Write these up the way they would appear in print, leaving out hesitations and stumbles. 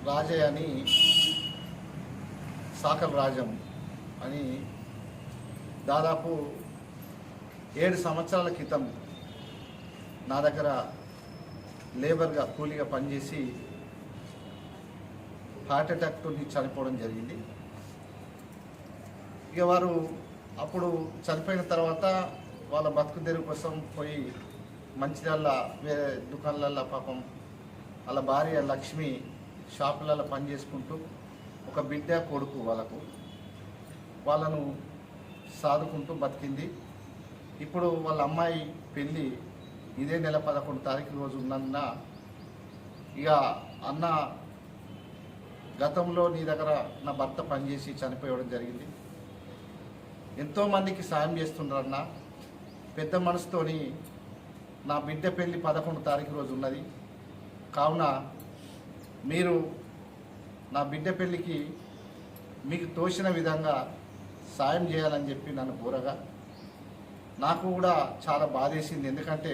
రాజయ్య అని సాకల్ రాజం అని దాదాపు 7 సంవత్సరాల క్రితం నా దగ్గర లేబర్గా కూలీగా పనిచేసి హార్ట్ అటాక్తో చనిపోవడం జరిగింది. ఇక వారు అప్పుడు చనిపోయిన తర్వాత వాళ్ళ బతుకు తెరువు కోసం పోయి మంచిర్యాల వేరే దుకాణాలలో పాపం వాళ్ళ భార్య లక్ష్మి షాపులలో పని చేసుకుంటూ ఒక బిడ్డ కొడుకు వాళ్ళను సాదుకుంటూ బతికింది. ఇప్పుడు వాళ్ళ అమ్మాయి పెళ్ళి ఇదే నెల 11 తారీఖు రోజు ఉన్నందున ఇక అన్న గతంలో నీ దగ్గర నా భర్త పనిచేసి చనిపోవడం జరిగింది, ఎంతోమందికి సాయం చేస్తున్నారన్న, పెద్ద మనసుతోని నా బిడ్డ పెళ్ళి 11 తారీఖు రోజు ఉన్నది కావున మీరు నా బిడ్డ పెళ్ళికి మీకు తోచిన విధంగా సాయం చేయాలని చెప్పి నన్ను కోరగా నాకు కూడా చాలా బాధేసింది. ఎందుకంటే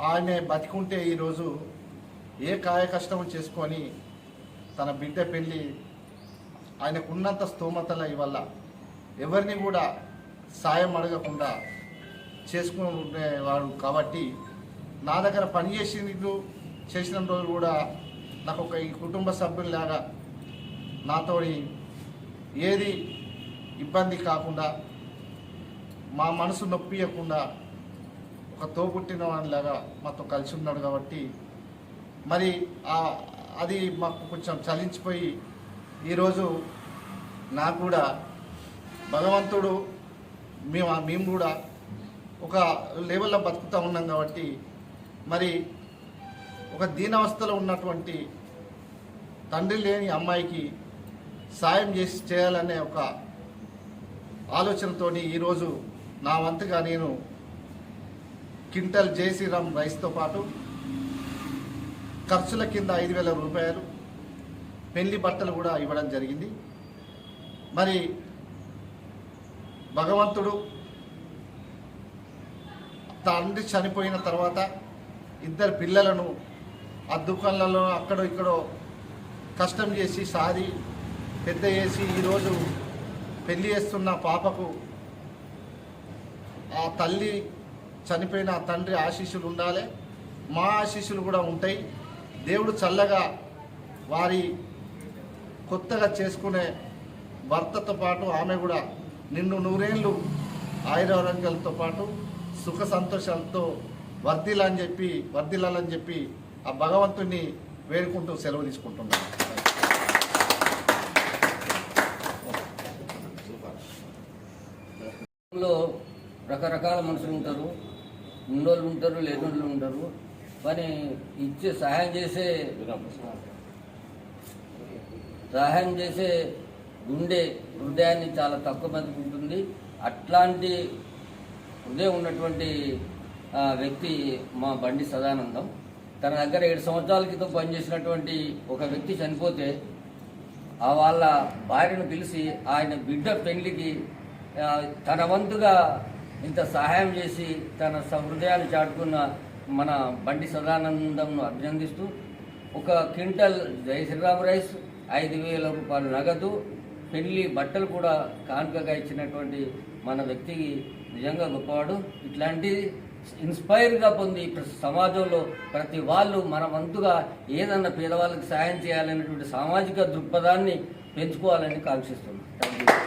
ఆయన బతికుంటే ఈరోజు ఏ కాయ కష్టం చేసుకొని తన బిడ్డ పెళ్ళి ఆయనకున్నంత స్తోమతల ఇవల్ల ఎవరిని కూడా సాయం అడగకుండా చేసుకునేవాడు కాబట్టి నా దగ్గర చేసిన రోజు కూడా నాకు ఒక ఈ కుటుంబ సభ్యుల్లాగా నాతో ఏది ఇబ్బంది కాకుండా మా మనసు నొప్పియకుండా ఒక తోపుట్టిన వాడిలాగా మాతో కలిసి ఉన్నాడు కాబట్టి మరి అది మాకు కొంచెం చలించిపోయి ఈరోజు నాకు కూడా భగవంతుడు మేము కూడా ఒక లెవెల్లో బతుకుతూ ఉన్నాం కాబట్టి మరి ఒక దీనావస్థలో ఉన్నటువంటి తండ్రి లేని అమ్మాయికి సాయం చేయాలనే ఒక ఆలోచనతో ఈరోజు నా వంతుగా నేను క్వింటల్ జై శ్రీరామ్ రైస్తో పాటు ఖర్చుల కింద 5,000 రూపాయలు పెళ్లి బట్టలు కూడా ఇవ్వడం జరిగింది. మరి భగవంతుడు తండ్రి చనిపోయిన తర్వాత 2 పిల్లలను ఆ దుకాణాలలో అక్కడో ఇక్కడో కష్టం చేసి సాది పెద్ద చేసి ఈరోజు పెళ్లి చేస్తున్న పాపకు ఆ తల్లి చనిపోయిన తండ్రి ఆశీస్సులు ఉండాలి, మా ఆశీస్సులు కూడా ఉంటాయి. దేవుడు చల్లగా వారి కొత్తగా చేసుకునే భర్తతో పాటు ఆమె కూడా నిన్ను 100 ఏళ్ళు ఆయురారోగ్యాలతో పాటు సుఖ సంతోషాలతో వర్ధిల్లాలని చెప్పి ఆ భగవంతుని వేడుకుంటూ సెలవు తీసుకుంటున్నాను. రకరకాల మనుషులు ఉంటారు, ఉన్నోళ్ళు ఉంటారు, లేనోళ్ళు ఉంటారు. కానీ ఇచ్చే సహాయం చేసే హృదయాన్ని చాలా తక్కువ మందికి ఉంటుంది. అట్లాంటి హృదయం ఉన్నటువంటి వ్యక్తి మా బండి సదానందం. తన దగ్గర 7 సంవత్సరాల క్రితం పనిచేసినటువంటి ఒక వ్యక్తి చనిపోతే వాళ్ళ భార్యను పిలిచి ఆయన బిడ్డ పెళ్లికి తన వంతుగా ఇంత సహాయం చేసి తన సహృదయాన్ని చాటుకున్న మన బండి సదానందంను అభినందిస్తూ ఒక క్వింటల్ జై శ్రీరామ్ రైస్ 5,000 రూపాయలు నగదు పెళ్లి బట్టలు కూడా కానుకగా ఇచ్చినటువంటి మన వ్యక్తికి నిజంగా గొప్పవాడు. ఇట్లాంటి ఇన్స్పైర్గా పొంది సమాజంలో ప్రతి వాళ్ళు మన వంతుగా ఏదన్నా పేదవాళ్ళకి సాయం చేయాలనేటువంటి సామాజిక దృక్పథాన్ని పెంచుకోవాలని కాంక్షిస్తున్నాం. Thank you.